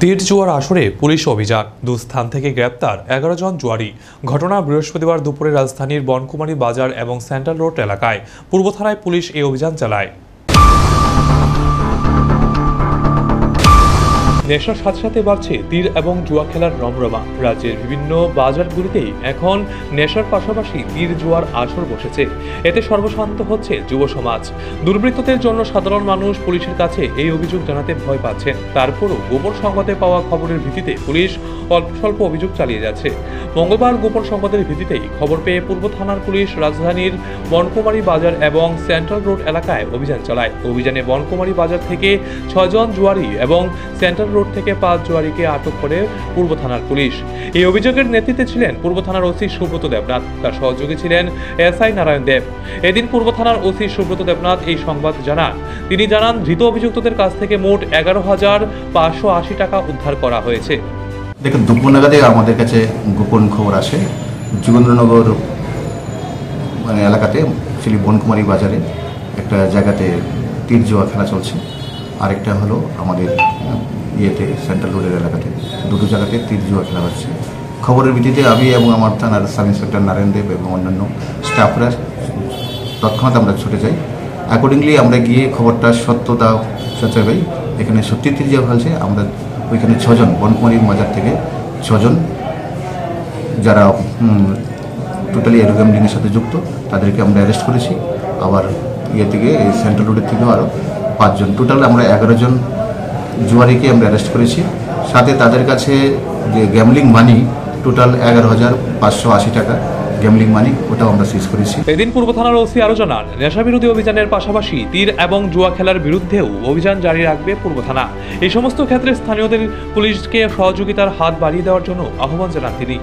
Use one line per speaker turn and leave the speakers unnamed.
তীর জুয়ার আসরে পুলিশ অভিযান, দু স্থান থেকে গ্রেপ্তার 11 জন জুয়ারি। ঘটনা বৃহস্পতিবার দুপুরে রাজধানীর বনকুমারী বাজার এবং সেন্ট্রাল রোড এলাকায় পূর্ব থানায় পুলিশ এই অভিযান চালায়। নেশার সাথে সাথে বাড়ছে তীর এবং জুয়া খেলার রমরমা। রাজ্যের বিভিন্ন বাজারগুলিতেই এখন নেশার পাশাপাশি তীর জুয়ার আসর বসেছে। এতে সর্বশান্ত হচ্ছে যুব সমাজ। দুর্বৃত্তদের জন্য সাধারণ মানুষ পুলিশের কাছে এই অভিযোগ জানাতে ভয় পাচ্ছেন। তারপরও গোপন সংবাদে পাওয়া খবরের ভিত্তিতে পুলিশ অল্প স্বল্প অভিযোগ চালিয়ে যাচ্ছে। মঙ্গলবার গোপন সংবাদের ভিত্তিতেই খবর পেয়ে পূর্ব থানার পুলিশ রাজধানীর বনকুমারী বাজার এবং সেন্ট্রাল রোড এলাকায় অভিযান চালায়। অভিযানে বনকুমারী বাজার থেকে 6 জন জুয়ারি এবং সেন্ট্রাল রোড থেকে 5 জুয়ারিকে আটক করে পূর্ব থানার পুলিশ। এই অভিযোগের নেতৃত্বে ছিলেন পূর্ব থানার ওসি সুব্রত দেবনাথ, তার সহযোগী ছিলেন এসআই নারায়ণ দেব। এদিন পূর্ব থানার ওসি সুব্রত দেবনাথ এই সংবাদ জানান। তিনি জানান, ধৃত অভিযুক্তদের কাছ থেকে মোট 11,580 টাকা উদ্ধার করা হয়েছে।
দেখুন, দুপুর নাগাদে আমাদের কাছে গোপন খবর আসে যোগেন্দ্রনগর এলাকাতে বনকুমারী বাজারে একটা জায়গাতে তীর জুয়া খেলা চলছে। আরেকটা হলো আমাদের সেন্ট্রাল রোডের এলাকাতে, দুটো জায়গাতে তীর জুয়া খেলা হচ্ছে। খবরের ভিত্তিতে আমি এবং আমার থানার সাব ইন্সপেক্টর নারায়ণ দেব এবং অন্যান্য স্টাফরা তৎক্ষণাৎ আমরা ছুটে যাই। অ্যাকর্ডিংলি আমরা গিয়ে খবরটা সত্যতা যাচাই পাই। এখানে সত্যি তীর জুয়া খেলছে। আমরা ওইখানে 6 জন বনকুমারী বাজার থেকে 6 জন যারা টোটালি এরো গ্যামলিংয়ের সাথে যুক্ত, তাদেরকে আমরা অ্যারেস্ট করেছি। আবার থেকে সেন্ট্রাল রোডের থেকেও আরও 5 জন, টোটাল আমরা 11 জন জুয়ারিকে আমরা অ্যারেস্ট করেছি। সাথে তাদের কাছে যে গ্যামলিং মানি টোটাল 11,580 টাকা গ্যামলিং মানি, ওটাও আমরা সিজ করেছি।
এদিন পূর্ব থানার ওসি আরও জানান, নেশা বিরোধী অভিযানের পাশাপাশি তীর এবং জুয়া খেলার বিরুদ্ধেও অভিযান জারি রাখবে পূর্ব থানা। এই সমস্ত ক্ষেত্রে স্থানীয়দের পুলিশকে সহযোগিতার হাত বাড়িয়ে দেওয়ার জন্য আহ্বান জানান তিনি।